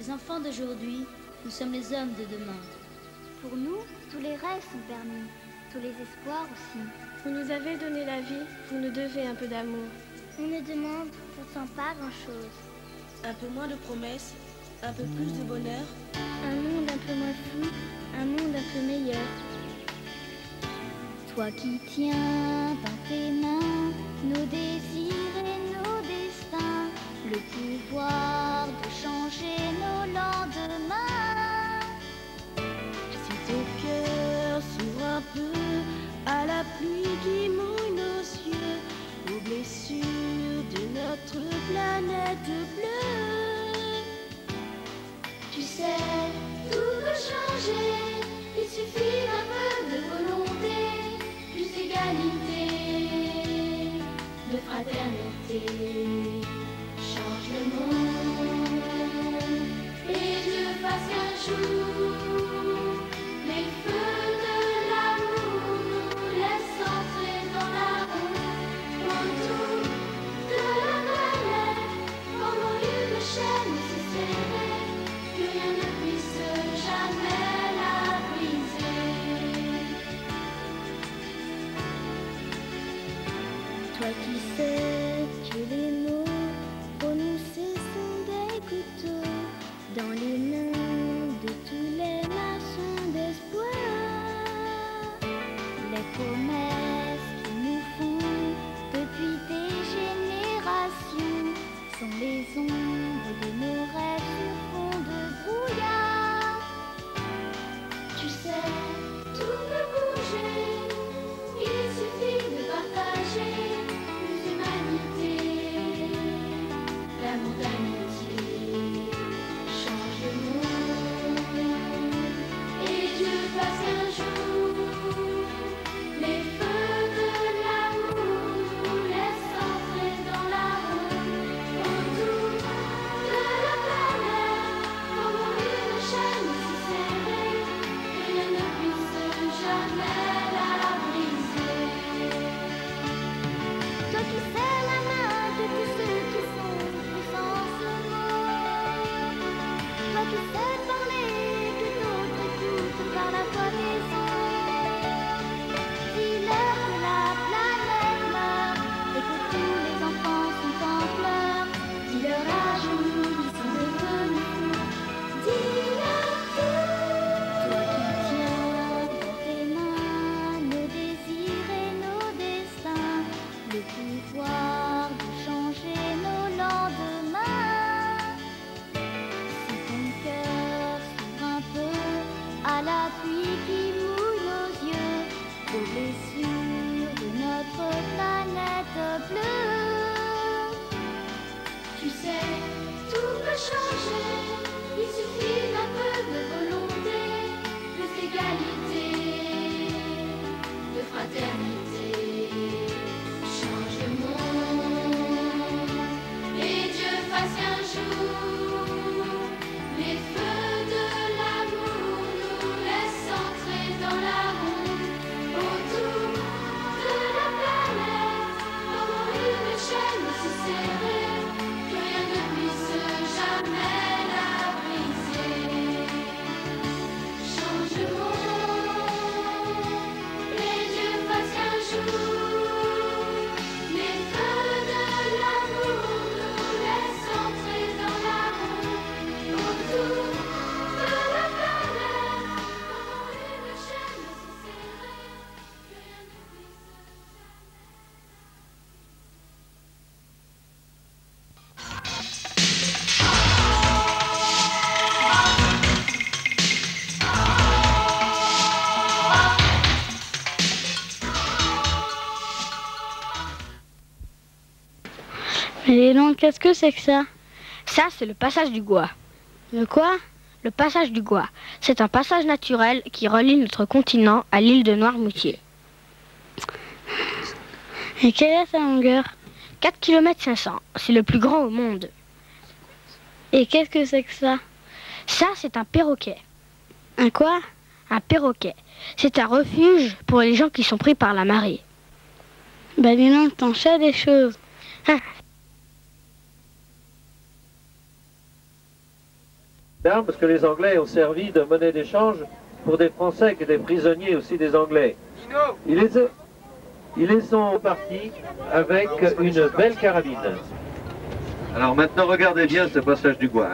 Les enfants d'aujourd'hui, nous sommes les hommes de demain. Pour nous, tous les rêves sont permis, tous les espoirs aussi. Vous nous avez donné la vie, vous nous devez un peu d'amour. On ne demande pourtant pas grand-chose. Un peu moins de promesses, un peu plus de bonheur. Un monde un peu moins fou, un monde un peu meilleur. Toi qui tiens dans tes mains nos désirs et nos destins, le pouvoir de changer nos lendemains. Si ton cœur s'ouvre un peu à la pluie qui mouille nos yeux, aux blessures de notre planète bleue. Tu sais, tout peut changer, il suffit d'un peu de volonté, plus d'égalité, de fraternité. Change le monde, et Dieu fasse qu'un jour, les feux de l'amour nous laissent entrer dans la roue, autour de la planète, formant une chaîne si serrée, que rien ne puisse jamais la briser. Toi qui sais que les mots prononcés sont des couteaux dans les mains de tous les marchands d'espoir. Les promesses qu'ils nous font depuis des générations sont les ombres de nos rêves sur fond de brouillard. Tu sais, tout peut bouger, il suffit de partager plus d'humanité, l'amour d'amitié. Change le monde, et Dieu fasse qu'un jour, les feux de l'amour nous laissent entrer dans la roue, autour de la planète, formant une chaîne si serrée, que rien ne puisse jamais la briser. Toi qui serres la main de tous ceux qui sont puissants ce mot, toi qui sais parler que d'autres écoutent par la voix des ondes, dis-leur que la planète meurt et que tous les enfants sont en pleurs. Dis-leur à genoux qu'ils sont devenus fous. Dis-leur tout. Toi qui tiens dans tes mains nos désirs et nos destins, le pouvoir de changer nos lendemains. Si ton cœur s'ouvre un peu à la pluie qui mouille nos yeux, aux blessures de notre planète bleue. Tu sais, tout peut changer, il suffit d'un peu de volonté, plus d'égalité, de fraternité. Change le monde, et Dieu fasse qu'un jour, les feux de l'amour nous laissent entrer dans la roue, autour de la planète, formant une chaîne si serrée, que rien ne puisse jamais la briser. Change le monde, et Dieu fasse qu'un jour, les feux de l'amour nous laissent entrer dans la roue, autour de la planète, formant une chaîne si serrée, que rien ne puisse Mais dis donc, qu'est-ce que c'est que ça? Ça, c'est le passage du Gois. Le quoi? Le passage du Gois. C'est un passage naturel qui relie notre continent à l'île de Noirmoutier. Et quelle est sa longueur? 4 km 500. C'est le plus grand au monde. Et qu'est-ce que c'est que ça? Ça, c'est un perroquet. Un quoi? Un perroquet. C'est un refuge pour les gens qui sont pris par la marée. Bah dis donc, t'en sais des choses. Hein. d'armes parce que les Anglais ont servi de monnaie d'échange pour des Français qui étaient prisonniers aussi des Anglais. Ils les sont partis avec une belle carabine. Alors maintenant, regardez bien ce passage du Gois.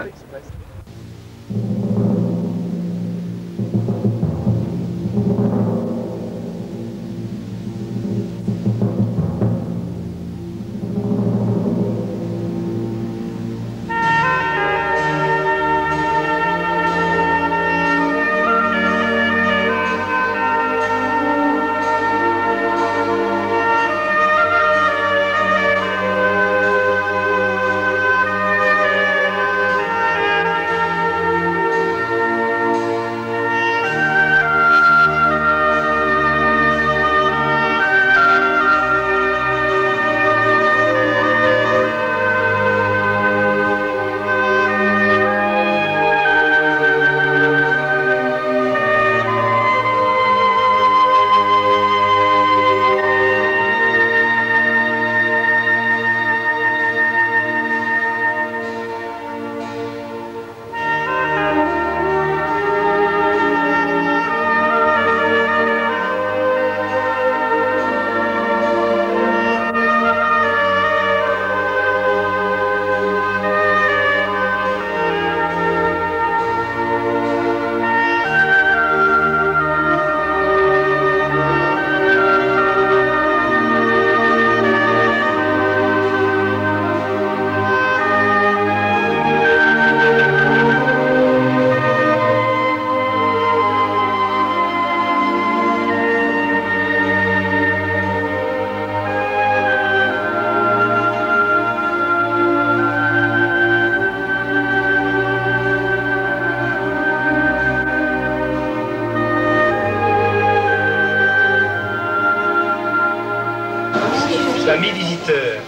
Amis visiteurs,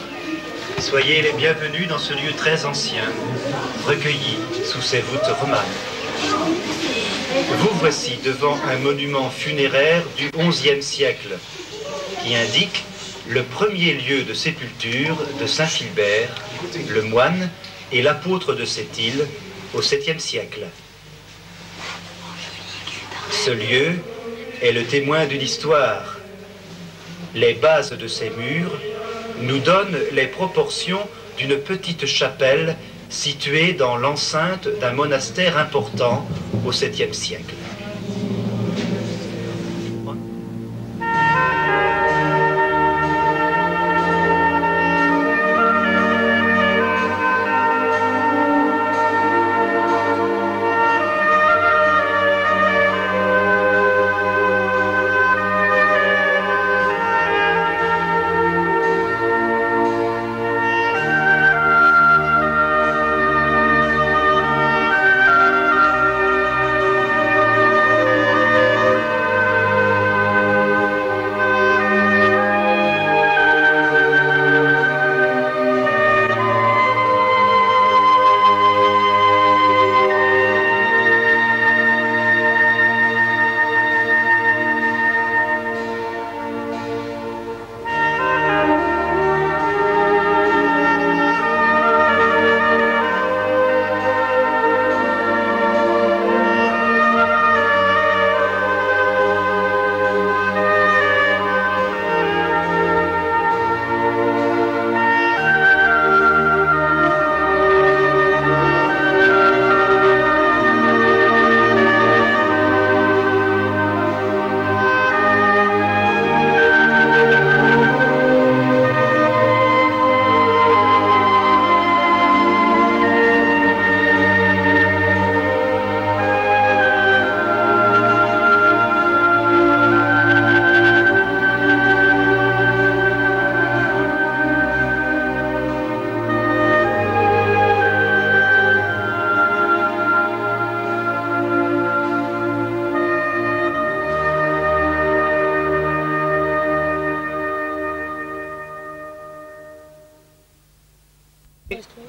soyez les bienvenus dans ce lieu très ancien, recueilli sous ces voûtes romanes. Vous voici devant un monument funéraire du XIe siècle, qui indique le premier lieu de sépulture de Saint Philbert, le moine et l'apôtre de cette île, au 7e siècle. Ce lieu est le témoin d'une histoire. Les bases de ces murs nous donnent les proportions d'une petite chapelle située dans l'enceinte d'un monastère important au 7e siècle.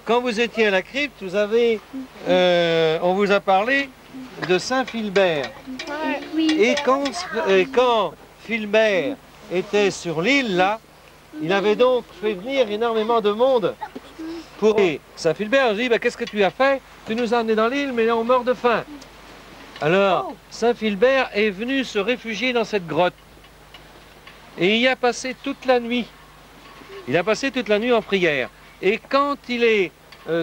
Quand vous étiez à la crypte, vous avez, on vous a parlé de Saint Philbert. Oui. Et quand Philbert était sur l'île, là, il avait donc fait venir énormément de monde pour Saint-Philbert. On dit, bah, qu'est-ce que tu as fait? Tu nous as emmenés dans l'île, mais on meurt de faim. Alors, Saint-Philbert est venu se réfugier dans cette grotte. Et il y a passé toute la nuit. Il a passé toute la nuit en prière. Et quand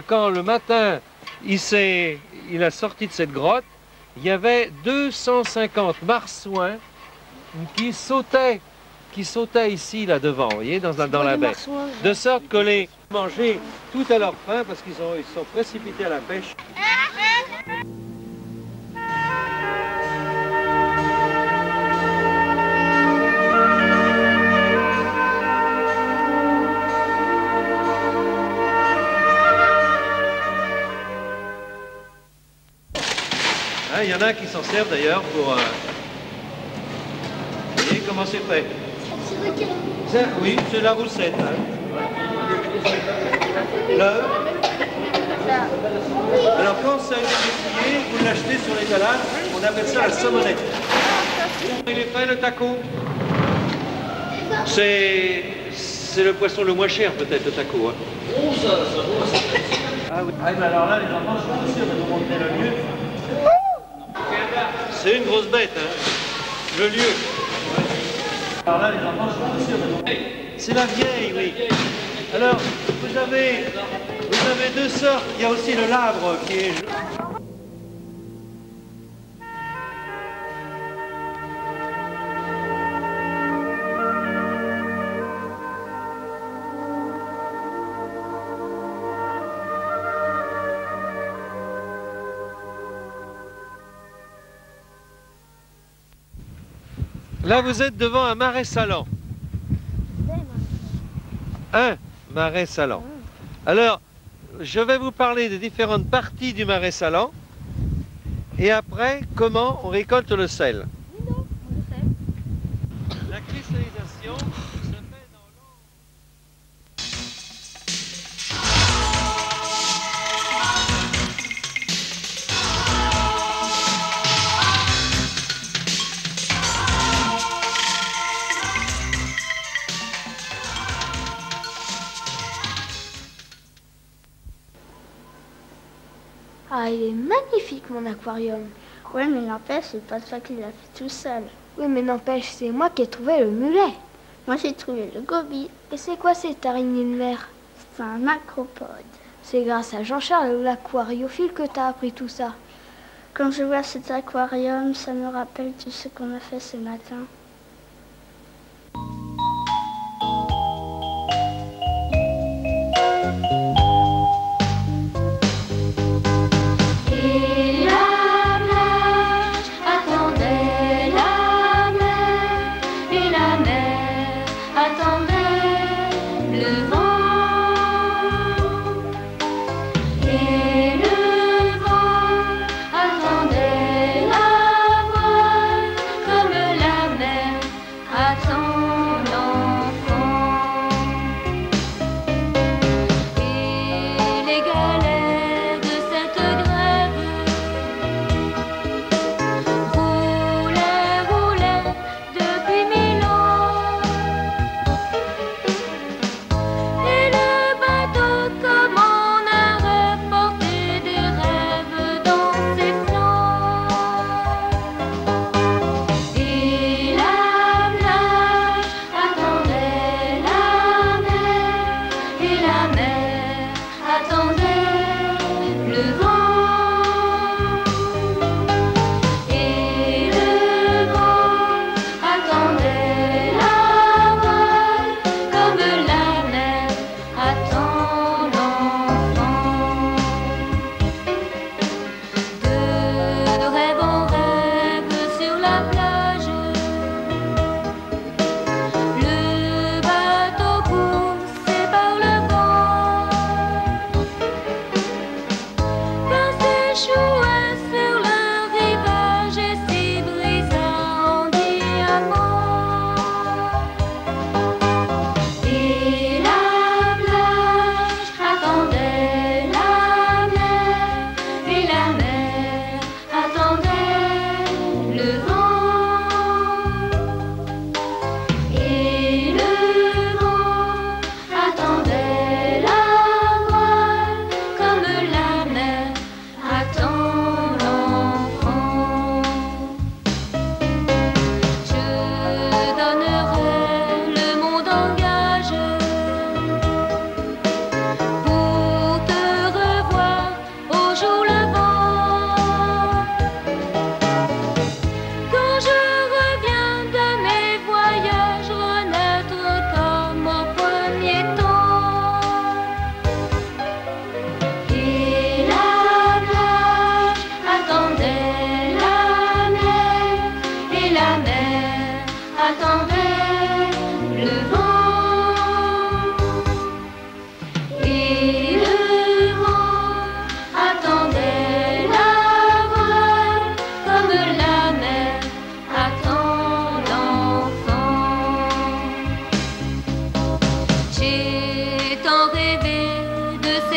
quand le matin, il a sorti de cette grotte, il y avait 250 marsouins qui sautaient ici, là devant, vous voyez, dans la baie. De sorte que les manger tout à leur faim parce qu'ils sont précipités à la pêche. Il y en a qui s'en servent d'ailleurs pour... Vous voyez comment c'est fait? Oui, c'est la roussette. Hein. Alors quand ça a été essuyé, vous l'achetez sur l'étalage, on appelle ça la saumonette. Il est fait le taco. C'est le poisson le moins cher peut-être, le taco. Hein. Ah oui. Ah, ben alors là, les enfants, je suis sûr de vous montrer le lieu. C'est une grosse bête, hein, le lieu. Alors là, les enfants, je suis sûr de vous montrer. C'est la vieille, oui. Alors, vous avez deux sortes. Il y a aussi le labre qui est... Là, vous êtes devant un marais salant. Un marais salant. Alors, je vais vous parler des différentes parties du marais salant et après, comment on récolte le sel. La cristallisation se fait dans l'eau. Ah, il est magnifique mon aquarium. Ouais, mais n'empêche, c'est pas toi qui l'as fait tout seul. Oui, mais n'empêche, c'est moi qui ai trouvé le mulet. Moi, j'ai trouvé le goby. Et c'est quoi cette araignée de mer? C'est un macropode. C'est grâce à Jean-Charles, l'aquariophile, que t'as appris tout ça. Quand je vois cet aquarium, ça me rappelle tout ce qu'on a fait ce matin.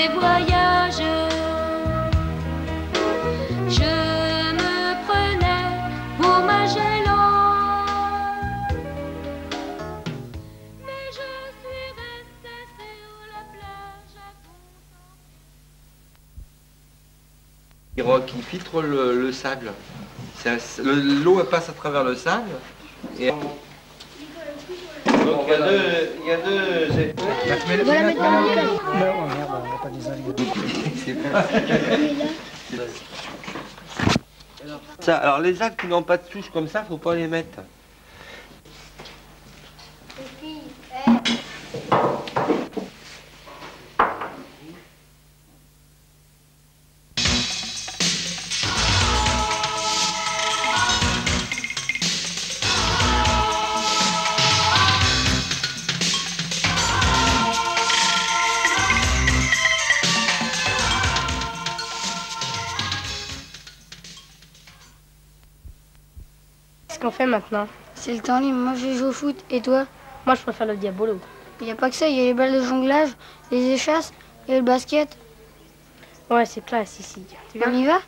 mes voyages. Je me prenais pour Magellan, mais je suis restée sur la plage à contempler. Qui filtre le sable. L'eau passe à travers le sable. Et... Donc il y a deux. Ça, alors les algues qui n'ont pas de souche comme ça, faut pas les mettre. Qu'est-ce qu'on fait maintenant? C'est le temps libre. Moi, je joue au foot. Et toi? Moi, je préfère le diabolo. Il n'y a pas que ça. Il y a les balles de jonglage, les échasses et le basket. Ouais, c'est classe ici. Tu viens? On y va?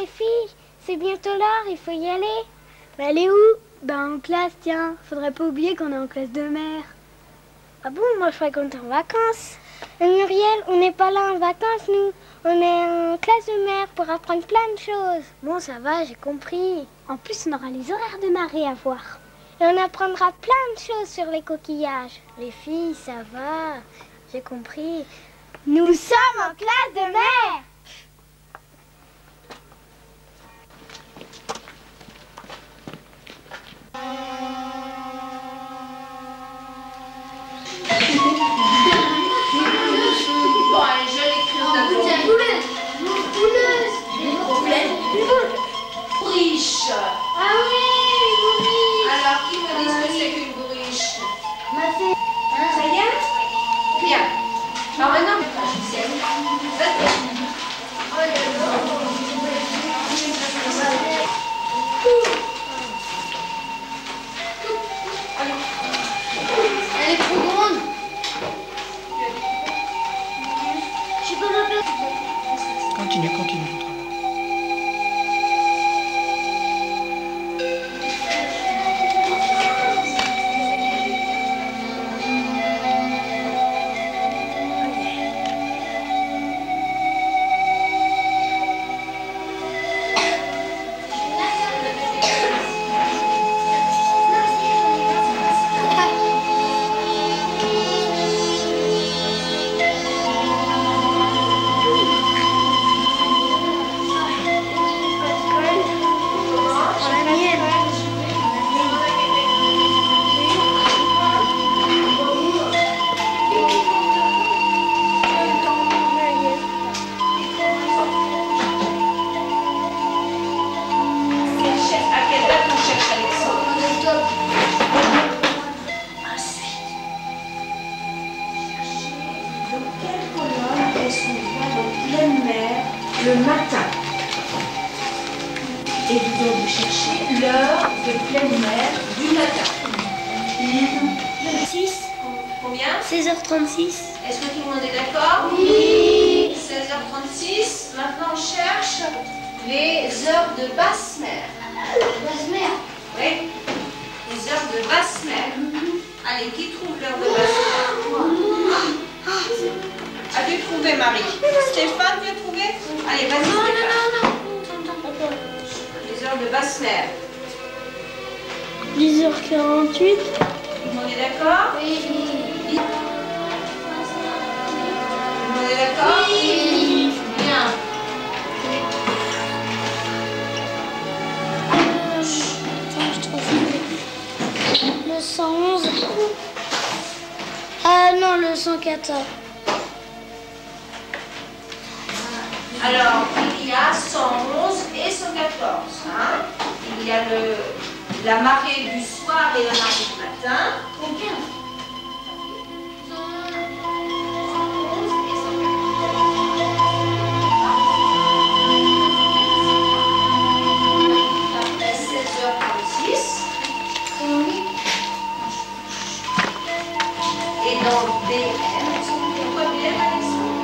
Les filles, c'est bientôt l'heure, il faut y aller. Mais elle est où? Ben en classe, tiens. Faudrait pas oublier qu'on est en classe de mer. Ah bon, moi je croyais qu'on était en vacances. Mais Muriel, on n'est pas là en vacances, nous. On est en classe de mer pour apprendre plein de choses. Bon, ça va, j'ai compris. En plus, on aura les horaires de marée à voir. Et on apprendra plein de choses sur les coquillages. Les filles, ça va, j'ai compris. Nous sommes en classe de mer. Bon, allez, je l'écris en d'accord. Une bouleuse. Une problème. Bourriche. Ah oui, une bourriche. Alors, qui me dit ce que c'est qu'une bourriche? Ça y est? Bien. Alors maintenant, je sais. Elle est trop grande. Continue. Le matin. Et vous devez chercher l'heure de pleine mer du matin. 6. Combien? 16h36. Est-ce que tout le monde est d'accord? Oui. 16h36. Maintenant, on cherche les heures de basse mer. Basse mer? Oui. Les heures de basse mer. Allez, qui trouve l'heure de basse mer? As-tu trouvé, Marie? Stéphane, tu as trouvé? Allez, vas-y, Stéphane. Les heures de Basse-Mer. 10h48. On est d'accord? Oui. On est d'accord? Oui. Bien. Le 111. Ah non, le 114. Alors, il y a 111 et 114. Hein? Il y a la marée du soir et la marée du matin. Combien? Après 16h36. Et dans BM, est-ce qu'on dit quoi BM, Alexandre?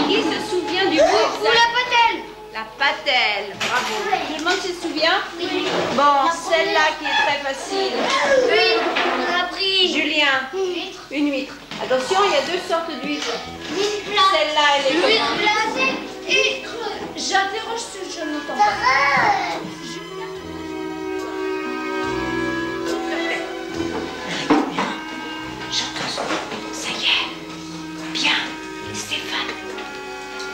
Qui se souvient du mot exact? La patelle. La patelle, bravo. Tout le monde se souvient? Oui. Bon, celle-là qui est très facile. Oui, on a appris. Julien. Une huître. Attention, il y a deux sortes d'huîtres. Celle-là, elle est L'huître comment? glacée et J'interroge ce je n'entends pas. Ça y est. Bien. Stéphane.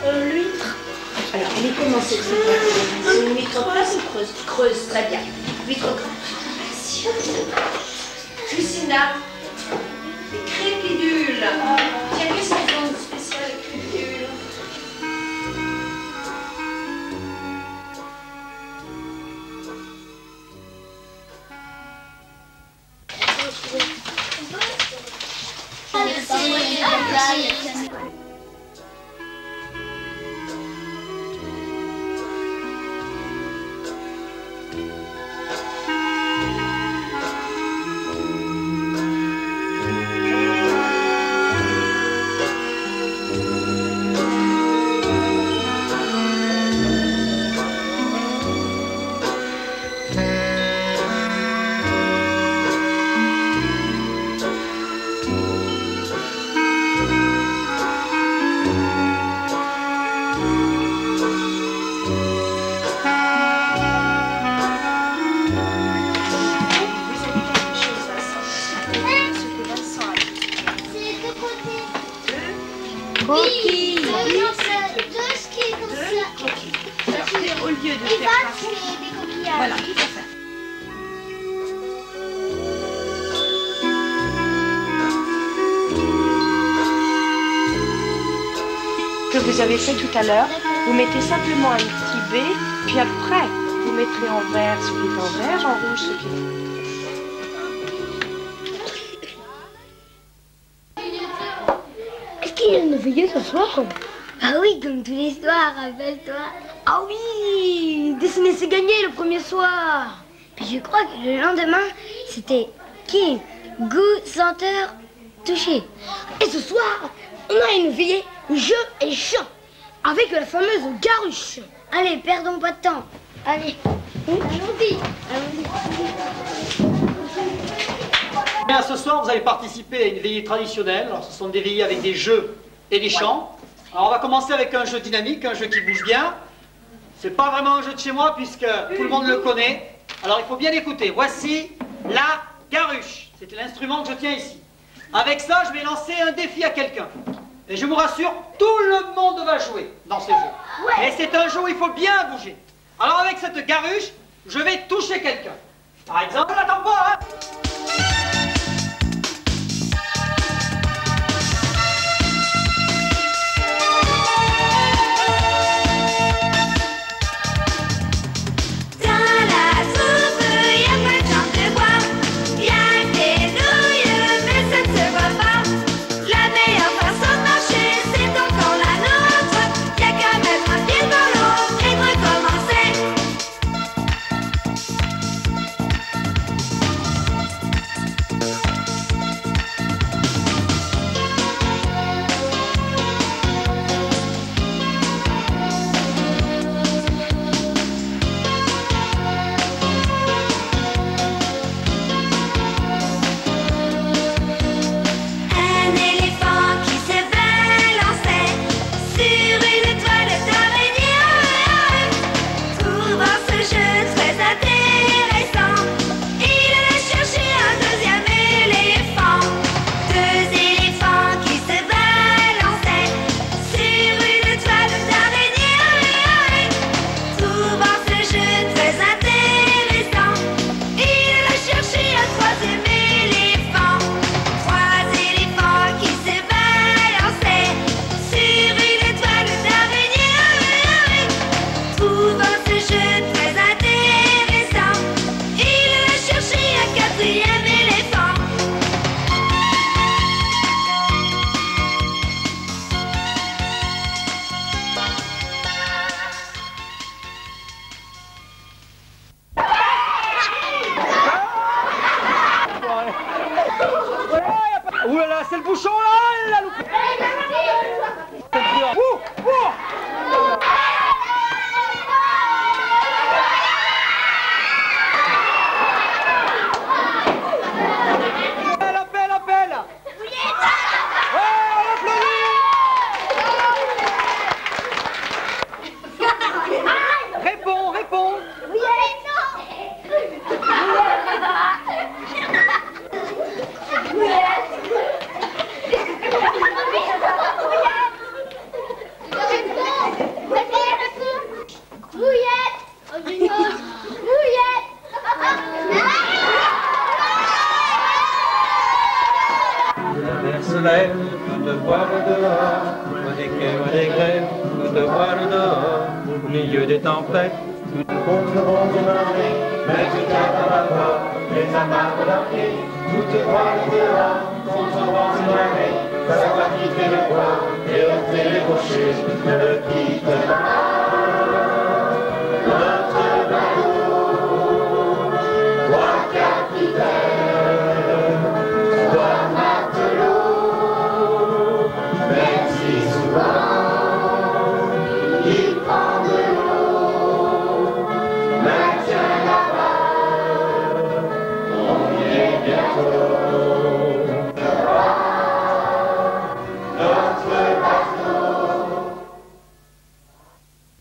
L'huître. Alors, elle est comment cette huître? C'est une huître creuse ou creuse? Creuse, très bien. Huître creuse. Lucinda. Les crépidules. Tiens, qu'est-ce qu'ils ont de spécial, les crépidules? Coquille. Deux skis comme ça. Au lieu de Et faire Val, ça. c'est des coquillages. Voilà, tout à fait. Que vous avez fait tout à l'heure, vous mettez simplement un petit B, puis après, vous mettrez en vert ce qui est en vert, en rouge ce qui est. Est-ce qu'il y a une veillée ce soir? Ah oui, comme tous les soirs, rappelle-toi. Ah oui, dessiner c'est gagné le premier soir. Puis je crois que le lendemain, c'était qui? Goût, senteur, toucher. Et ce soir, on a une veillée jeu et chant avec la fameuse Garuche. Allez, perdons pas de temps. Allez, allons-y. Bien, ce soir, vous allez participer à une veillée traditionnelle. Alors, ce sont des veillées avec des jeux et des chants. Alors, on va commencer avec un jeu dynamique, un jeu qui bouge bien. C'est pas vraiment un jeu de chez moi puisque tout le monde le connaît. Alors, il faut bien écouter. Voici la Garuche. C'est l'instrument que je tiens ici. Avec ça, je vais lancer un défi à quelqu'un. Et je vous rassure, tout le monde va jouer dans ce jeu. Mais c'est un jeu où il faut bien bouger. Alors, avec cette Garuche, je vais toucher quelqu'un. Par exemple, n'attends pas, hein. Dans la soupe, y a pas de chance de bois. c'est le bouchon là, il a loupé. Appel. Réponds. Oui, La mer se lève, toute voile dehors, au des grèves, toute voile dehors, au milieu des tempêtes, contre vents et marées, mais tout à la porte, les amarres d'arqués, toute voile dehors, contre vents et marées, ça va quitter le port et heurter les rochers, ne le quitte pas. Notre bateau, toi capitaine, toi matelot, même si souvent il prend de l'eau, maintiens la barre, on y est bientôt. Notre bateau,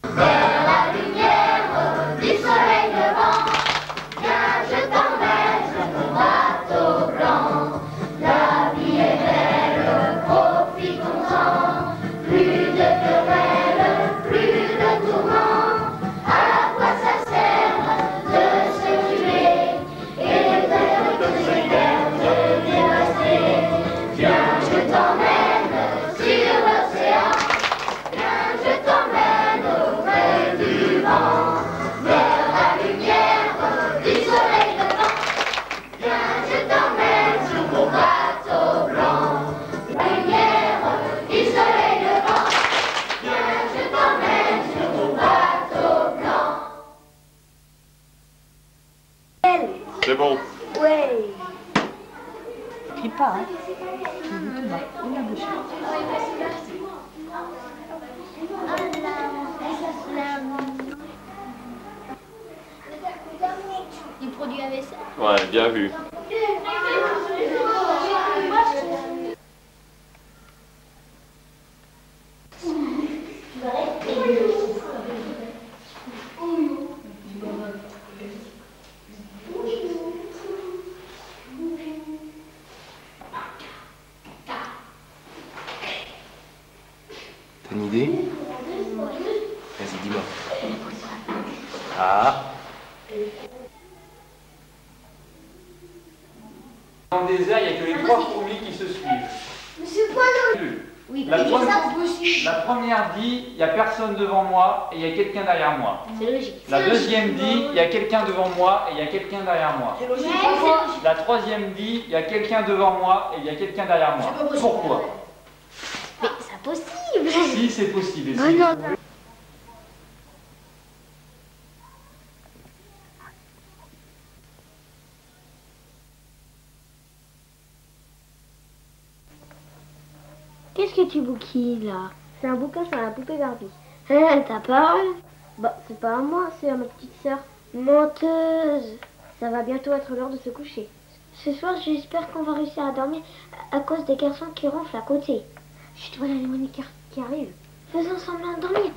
vers la lumière du soleil levant, viens je t'emmène sur mon bateau blanc. La vie est belle, profitons-en, plus de querelles, plus de tourments, à quoi ça sert de se tuer et de se dévaster. Viens je t'emmène sur l'océan, viens je t'emmène auprès du vent, vers la lumière du soleil levant, viens je t'emmène sur mon bateau blanc. La lumière du soleil levant, viens je t'emmène sur mon bateau blanc. C'est bon. Ouais. Crie pas, hein. Tout bas, ouvre la bouche. Du produit à vaisselle. Ouais, bien vu. T'as une idée? Vas-y, dis-moi. Ah. Dans le désert, il n'y a que les trois fourmis qui se suivent. Monsieur Poileau. Oui, La mais première, ça possible. la première dit, il n'y a personne devant moi et il y a quelqu'un derrière moi. C'est logique. La deuxième dit, il y a quelqu'un devant moi et il y a quelqu'un derrière moi. C'est logique. Pourquoi? La troisième dit, il y a quelqu'un devant moi et il y a quelqu'un derrière moi. Pourquoi? Mais c'est possible. Si, c'est possible. Oh non. Qu'est-ce que tu bouquines là? C'est un bouquin sur la poupée Barbie. Hein, ta parole? Bah, c'est pas à moi, c'est à ma petite sœur. Menteuse! Ça va bientôt être l'heure de se coucher. Ce soir, j'espère qu'on va réussir à dormir à cause des garçons qui ronflent à côté. Chut, voilà les moniqueurs qui arrivent. Faisons semblant de dormir.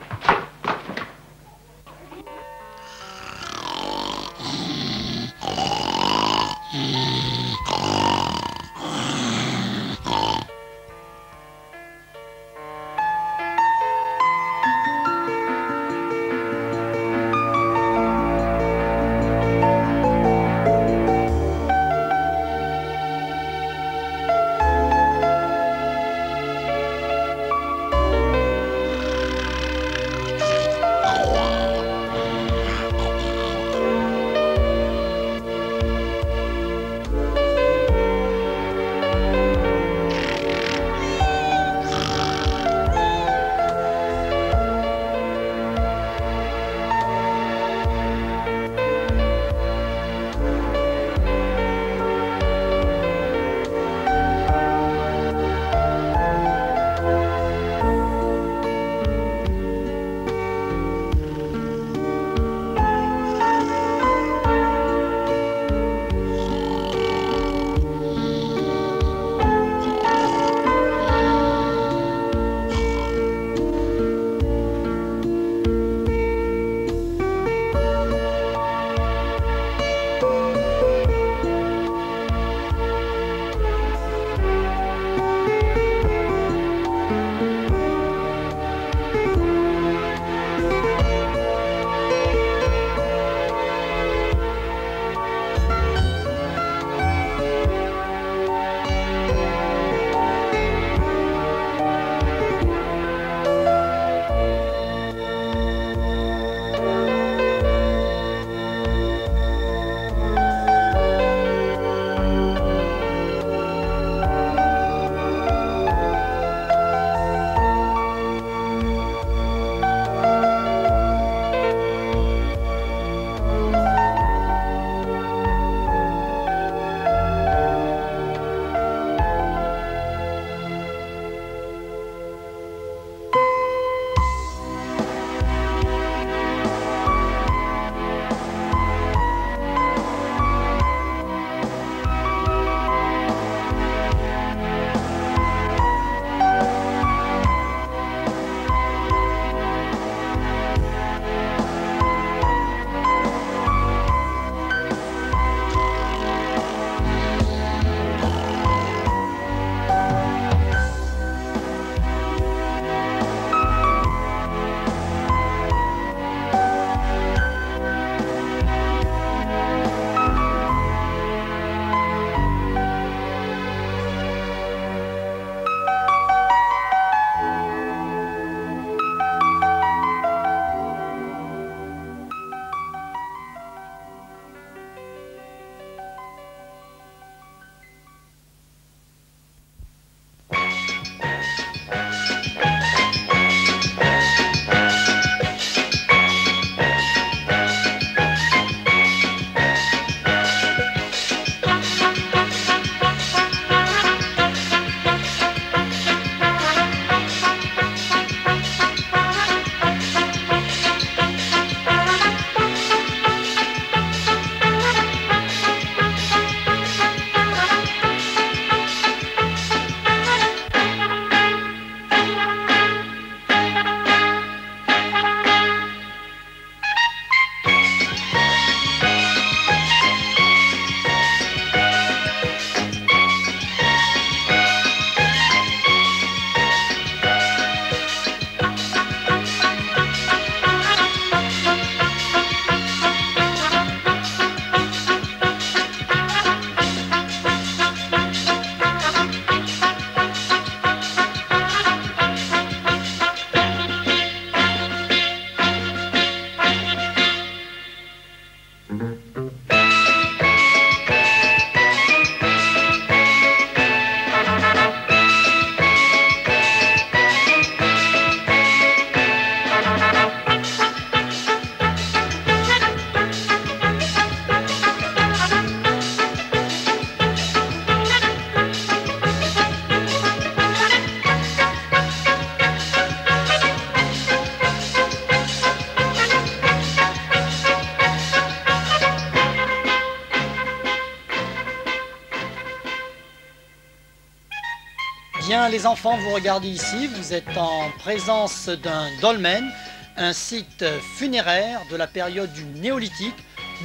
Bien, les enfants, vous regardez ici, vous êtes en présence d'un dolmen, un site funéraire de la période du néolithique,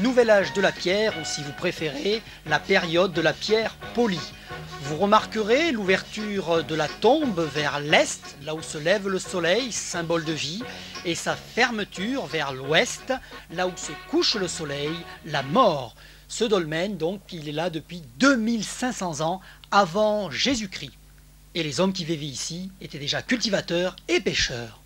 nouvel âge de la pierre, ou si vous préférez, la période de la pierre polie. Vous remarquerez l'ouverture de la tombe vers l'est, là où se lève le soleil, symbole de vie, et sa fermeture vers l'ouest, là où se couche le soleil, la mort. Ce dolmen, donc, il est là depuis 2500 ans avant Jésus-Christ. Et les hommes qui vivaient ici étaient déjà cultivateurs et pêcheurs.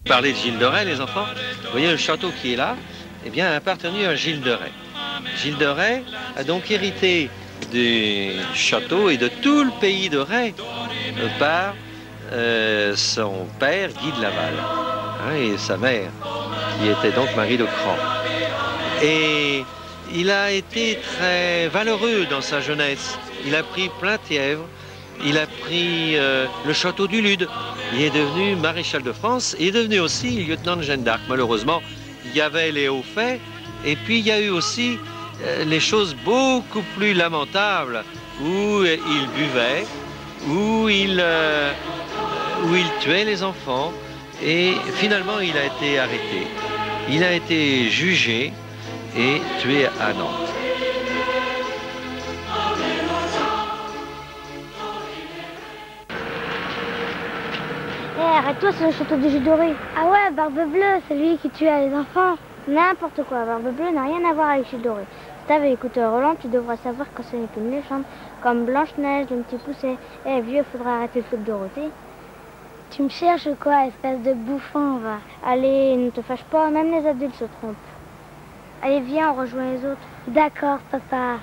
Parler de Gilles de Rais, les enfants. Vous voyez le château qui est là, eh bien, a appartenu à Gilles de Rais. Gilles de Rais a donc hérité du château et de tout le pays de Rais par son père Guy de Laval, hein, et sa mère, qui était donc Marie de Cran. Et il a été très valeureux dans sa jeunesse. Il a pris Plaintièvre, il a pris le château du Lude. Il est devenu maréchal de France et est devenu aussi lieutenant de Jeanne d'Arc. Malheureusement, il y avait les hauts faits et puis il y a eu aussi les choses beaucoup plus lamentables où il buvait, où il tuait les enfants et finalement il a été arrêté. Il a été jugé et tué à Nantes. Arrête-toi, c'est le château de Gilles de Rais. Ah ouais, Barbe Bleue, c'est lui qui tuait les enfants. N'importe quoi, Barbe Bleue n'a rien à voir avec Gilles de Rais. Si t'avais écouté Roland, tu devrais savoir que ce n'est qu'une légende, comme Blanche-Neige, le petit poussé. Eh vieux, faudrait arrêter le coup de Dorothée. Tu me cherches ou quoi, espèce de bouffon, va. Allez, ne te fâche pas, même les adultes se trompent. Allez, viens, on rejoint les autres. D'accord, papa.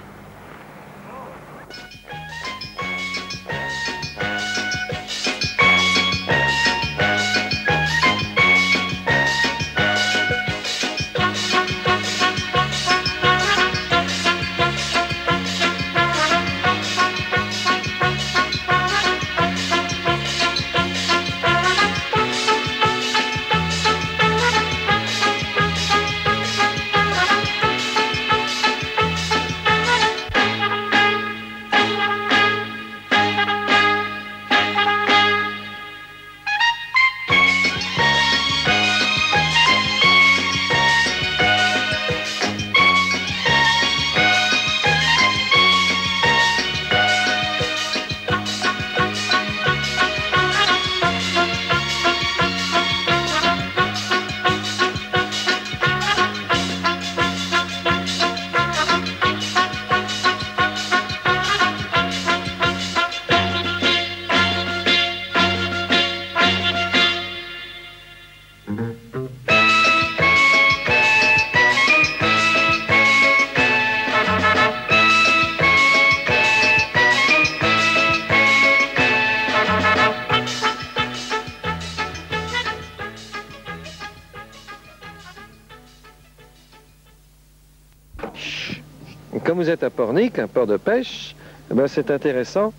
Comme vous êtes à Pornic, un port de pêche, eh ben, c'est intéressant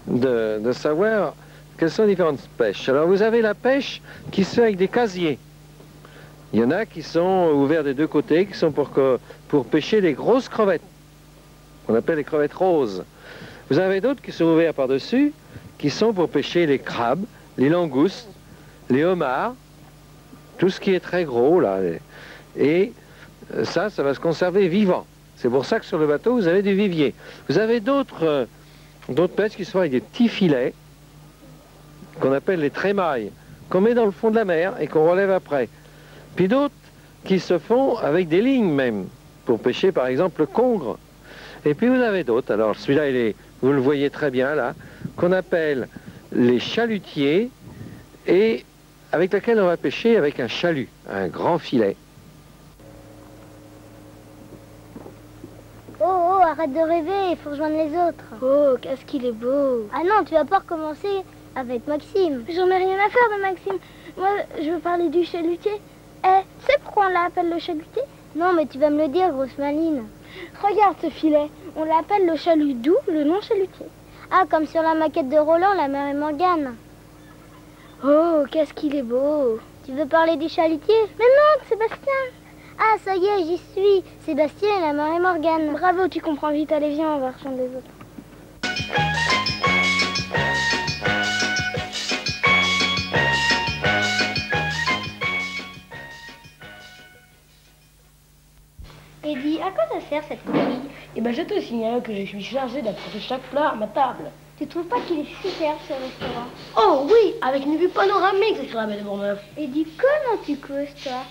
de savoir quelles sont les différentes pêches. Alors vous avez la pêche qui se fait avec des casiers. Il y en a qui sont ouverts des deux côtés, qui sont pour pêcher les grosses crevettes, qu'on appelle les crevettes roses. Vous avez d'autres qui sont ouverts par-dessus, qui sont pour pêcher les crabes, les langoustes, les homards, tout ce qui est très gros là. Et ça va se conserver vivant. C'est pour ça que sur le bateau, vous avez du vivier. Vous avez d'autres pêches qui sont avec des petits filets, qu'on appelle les trémailles, qu'on met dans le fond de la mer et qu'on relève après. Puis d'autres qui se font avec des lignes même, pour pêcher par exemple le congre. Et puis vous avez d'autres, alors celui-là, vous le voyez très bien là, qu'on appelle les chalutiers, et avec laquelle on va pêcher avec un chalut, un grand filet. Oh, arrête de rêver, il faut rejoindre les autres. Oh, qu'est-ce qu'il est beau. Ah non, tu vas pas recommencer avec Maxime. J'en ai rien à faire de Maxime. Moi, je veux parler du chalutier. Tu sais pourquoi on l'appelle le chalutier? Non, mais tu vas me le dire, grosse maline. Regarde ce filet. On l'appelle le chalut, d'où le nom chalutier. Ah, comme sur la maquette de Roland, la mère et Morgane. Oh, qu'est-ce qu'il est beau. Tu veux parler du chalutier? Mais non, de Sébastien. Ah, ça y est, j'y suis. Sébastien et la mère et Morgane. Bravo, tu comprends vite. Allez, viens, on va rejoindre les autres. Eddie, à quoi ça sert cette coquille? Eh ben, je te signale que je suis chargé d'apporter chaque plat à ma table. Tu trouves pas qu'il est super ce restaurant? Oh oui, avec une vue panoramique sur la baie de Bourgneuf. Eddie, comment tu causes, toi?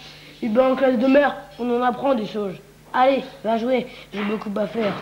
Eh ben, en classe de mer, on en apprend des choses. Allez, va jouer, j'ai beaucoup à faire.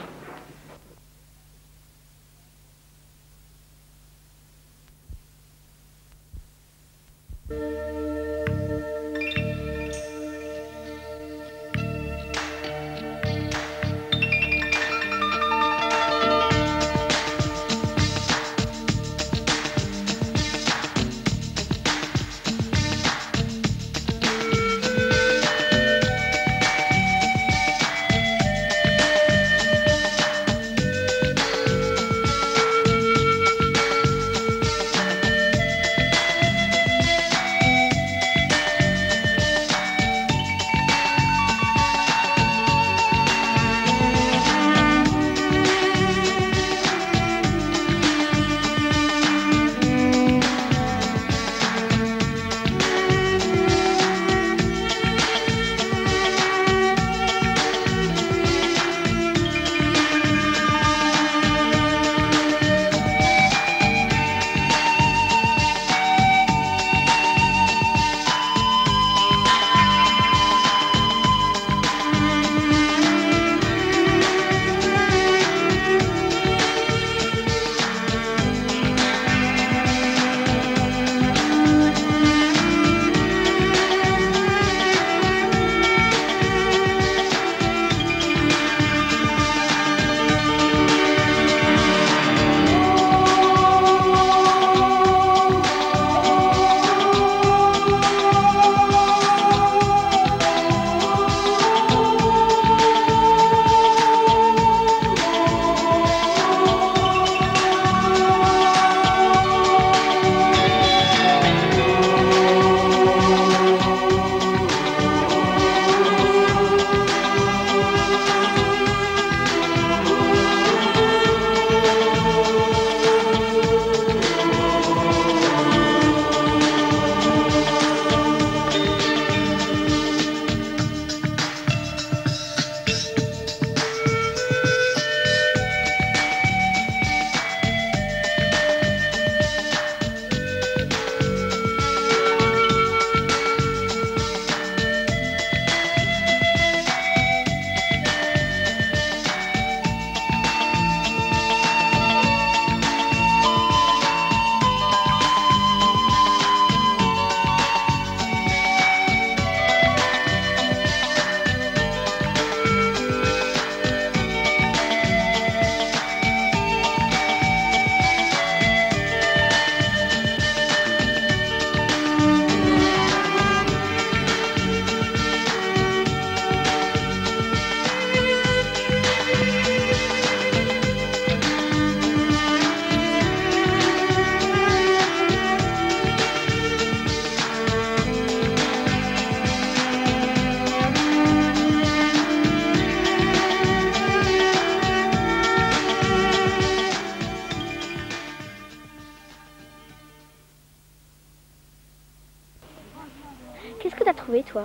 trouvé, toi?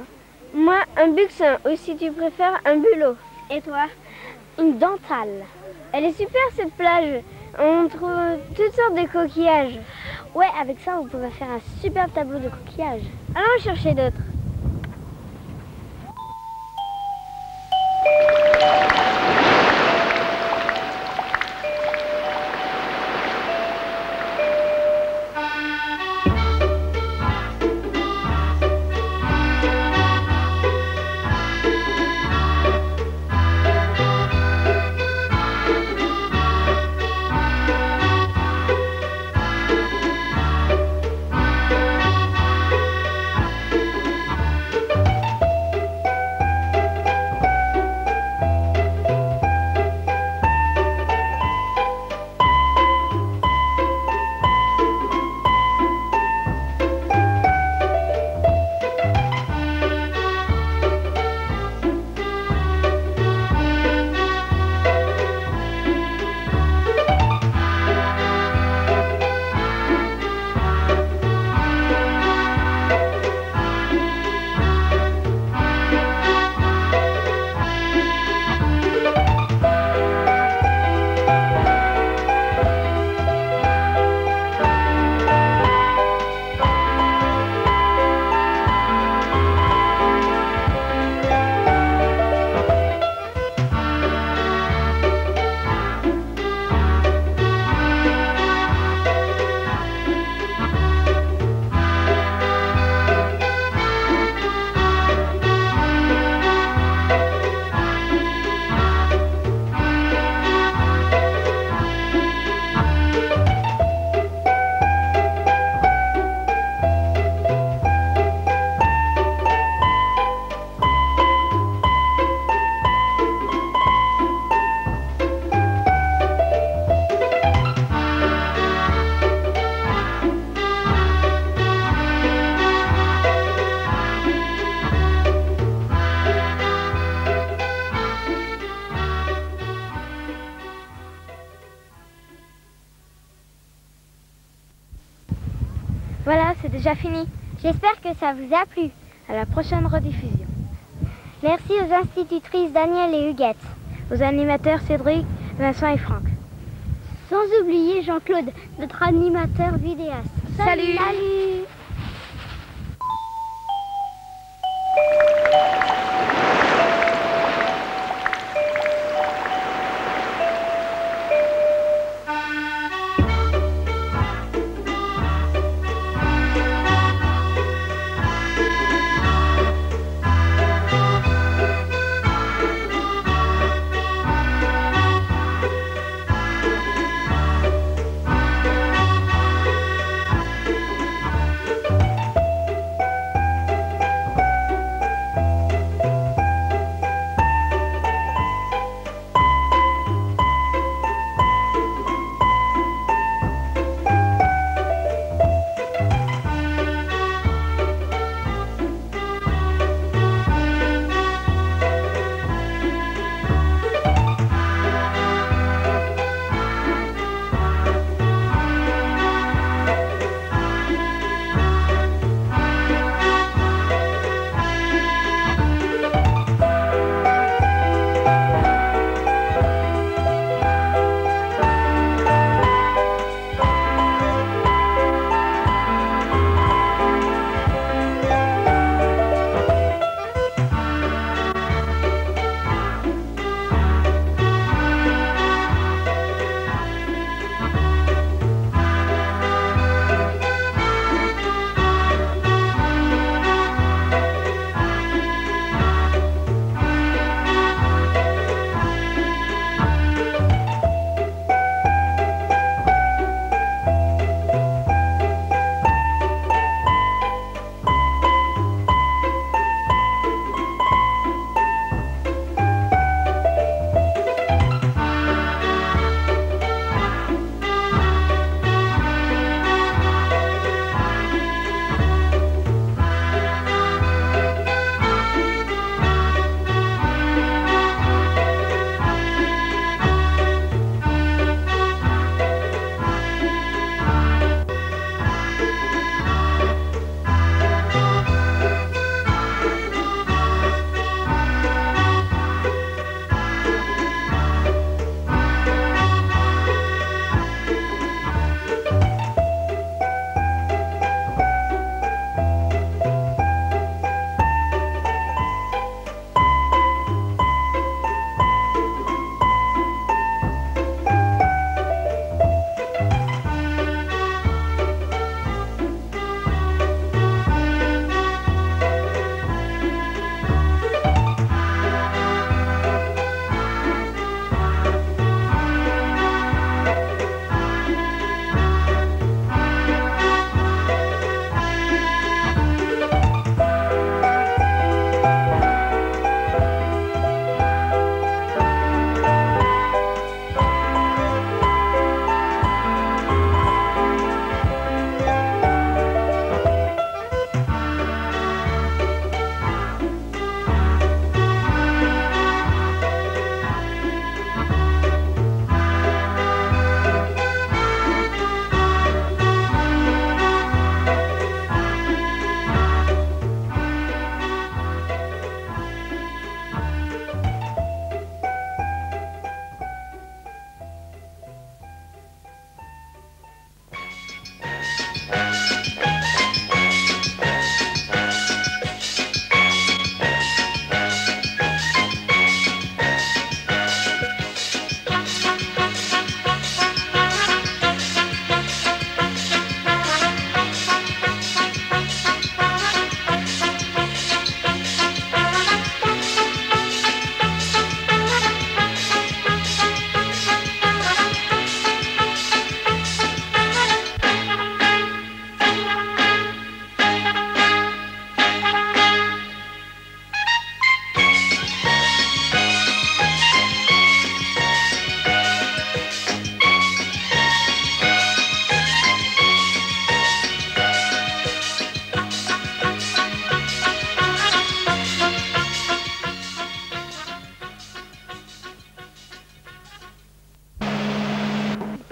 Moi, un buxin, ou si tu préfères, un bulot. Et toi? Une dentale. Elle est super, cette plage. On trouve toutes sortes de coquillages. Ouais, avec ça, vous pouvez faire un super tableau de coquillages. Allons chercher d'autres. Voilà, c'est déjà fini. J'espère que ça vous a plu. À la prochaine rediffusion. Merci aux institutrices Daniel et Huguette, aux animateurs Cédric, Vincent et Franck. Sans oublier Jean-Claude, notre animateur vidéaste. Salut. Salut.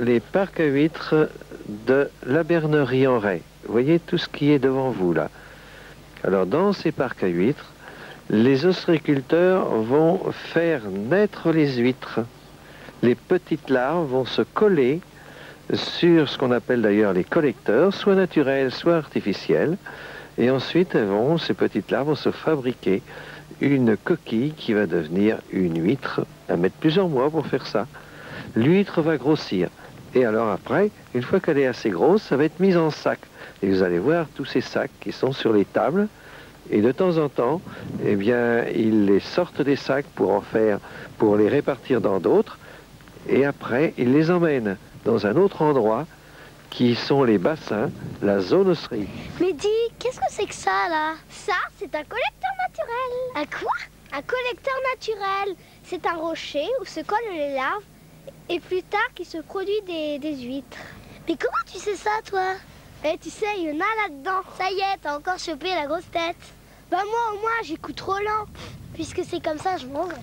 les parcs à huîtres de la Bernerie-en-Ray. Vous voyez tout ce qui est devant vous là. Alors dans ces parcs à huîtres, les ostréiculteurs vont faire naître les huîtres. Les petites larves vont se coller sur ce qu'on appelle d'ailleurs les collecteurs, soit naturels, soit artificiels. Et ensuite, ces petites larves vont se fabriquer une coquille qui va devenir une huître. À mettre plusieurs mois pour faire ça. L'huître va grossir. Et alors après, une fois qu'elle est assez grosse, ça va être mise en sac. Et vous allez voir tous ces sacs qui sont sur les tables. Et de temps en temps, eh bien, ils les sortent des sacs pour les répartir dans d'autres. Et après, ils les emmènent dans un autre endroit qui sont les bassins, la zone ostréique. Mais dis, qu'est-ce que c'est que ça, là? Ça, c'est un collecteur naturel. Un quoi? Un collecteur naturel. C'est un rocher où se collent les larves et plus tard qui se produit des huîtres. Mais comment tu sais ça, toi? Eh, tu sais, il y en a là-dedans. Ça y est, t'as encore chopé la grosse tête. Bah moi, au moins, j'écoute trop lent. Puisque c'est comme ça, je mange.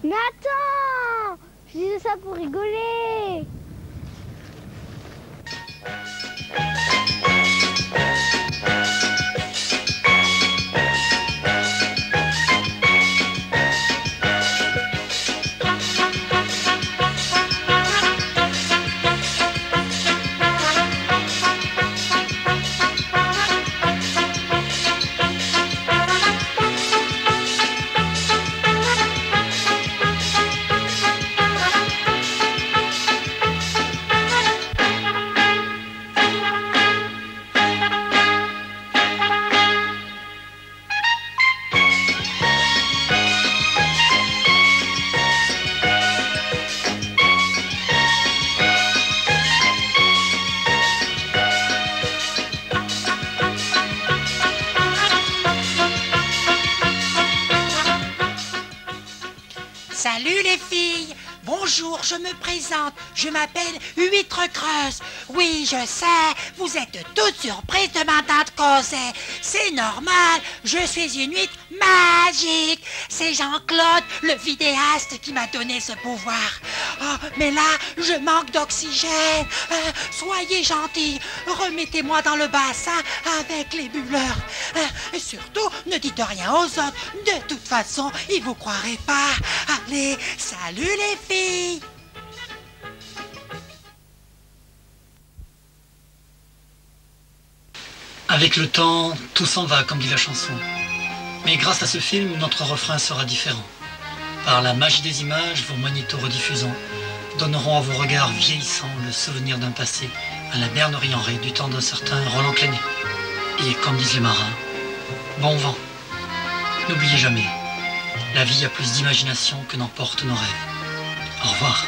Mais attends! Je disais ça pour rigoler. Salut les filles, bonjour, je me présente, je m'appelle Huître Creuse. Oui, je sais, vous êtes toutes surprises de m'entendre causer. C'est normal, je suis une huître magique. C'est Jean-Claude, le vidéaste, qui m'a donné ce pouvoir. Oh, mais là, je manque d'oxygène. Soyez gentils, remettez-moi dans le bassin avec les bulleurs. Et surtout, ne dites rien aux autres. De toute façon, ils vous croiraient pas. Allez, salut les filles! Avec le temps, tout s'en va, comme dit la chanson. Mais grâce à ce film, notre refrain sera différent. Par la magie des images, vos magnéto-rediffusants donneront à vos regards vieillissants le souvenir d'un passé à la Bernerie-en-Ray du temps d'un certain Roland Clénet. Et comme disent les marins, bon vent. N'oubliez jamais, la vie a plus d'imagination que n'emportent nos rêves. Au revoir.